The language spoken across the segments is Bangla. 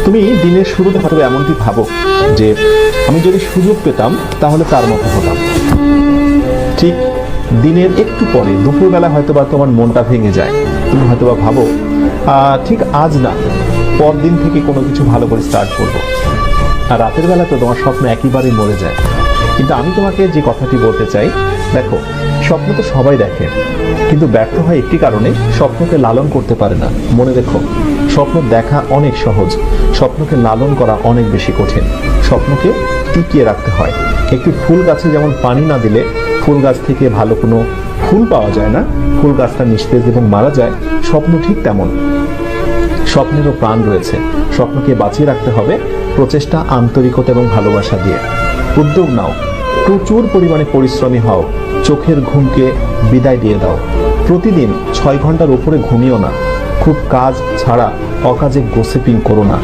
তুমি দিনের শুরুতে হয়তো এমনটি ভাবো যে আমি যদি সুযোগ পেতাম তাহলে তার মতো হতাম। ঠিক দিনের একটু পরে দুপুরবেলা হয়তোবা তোমার মনটা ভেঙে যায়। তুমি হয়তোবা ভাবো ঠিক আজ না, পরদিন থেকে কোনো কিছু ভালো করে স্টার্ট করবো। আর রাতের বেলা তো তোমার স্বপ্ন একেবারেই মরে যায়। কিন্তু আমি তোমাকে যে কথাটি বলতে চাই, দেখো, স্বপ্ন তো সবাই দেখে, কিন্তু ব্যর্থ হয় একটি কারণে, স্বপ্নকে লালন করতে পারে না। মনে রেখো, স্বপ্ন দেখা অনেক সহজ, স্বপ্নকে লালন করা অনেক বেশি কঠিন। স্বপ্নকে টিকিয়ে রাখতে হয়। একটি ফুল গাছে যেমন পানি না দিলে ফুল গাছ থেকে ভালো কোনো ফুল পাওয়া যায় না, ফুল গাছটা নিস্তেজ এবং মারা যায়, স্বপ্ন ঠিক তেমন। স্বপ্নেরও প্রাণ রয়েছে। স্বপ্নকে বাঁচিয়ে রাখতে হবে প্রচেষ্টা, আন্তরিকতা এবং ভালোবাসা দিয়ে। উদ্যোগ নাও, প্রচুর পরিমাণে পরিশ্রমী হও, চোখের ঘুমকে বিদায় দিয়ে দাও। প্রতিদিন 6 ঘন্টার উপরে ঘুমিও না। খুব কাজ ছাড়া অকাজে গোসিপিং করো না।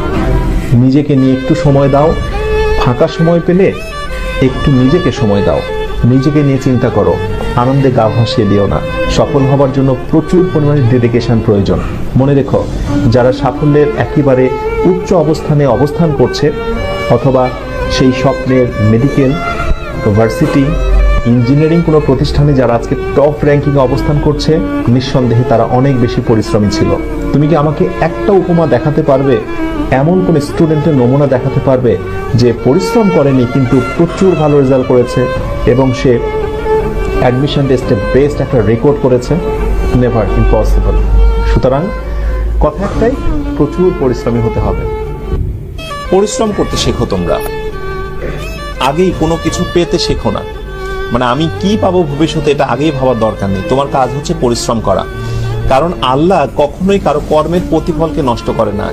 নিজেকে নিয়ে একটু সময় দাও। ফাঁকা সময় পেলে একটু নিজেকে সময় দাও। নিজেকে নিয়ে চিন্তা করো, আনন্দে গা ভাসিয়ে দিও না। সফল হবার জন্য প্রচুর পরিমাণে ডেডিকেশন প্রয়োজন। মনে রেখো, যারা সাফল্যের একেবারে উচ্চ অবস্থানে অবস্থান করছে, অথবা সেই স্বপ্নের মেডিকেল, ভার্সিটি, ইঞ্জিনিয়ারিং কোনো প্রতিষ্ঠানে যারা আজকে টপ র্যাঙ্কিংয়ে অবস্থান করছে, নিঃসন্দেহে তারা অনেক বেশি পরিশ্রমী ছিল। তুমি কি আমাকে একটা উপমা দেখাতে পারবে, এমন কোন স্টুডেন্টের নমুনা দেখাতে পারবে যে পরিশ্রম করেনি কিন্তু প্রচুর ভালো রেজাল্ট করেছে এবং সে অ্যাডমিশন টেস্টে বেস্ট একটা রেকর্ড করেছে? Never, impossible. সুতরাং কথা একটাই, প্রচুর পরিশ্রমী হতে হবে। পরিশ্রম করতে শেখো তোমরা, আগেই কোনো কিছু পেতে শেখো না। মানে আমি কি পাবো ভবিষ্যতে এটা আগেই ভাবার দরকার নেই। তোমার কাজ হচ্ছে পরিশ্রম করা, কারণ আল্লাহ কখনোই কারো কর্মের প্রতিফলকে নষ্ট করে না।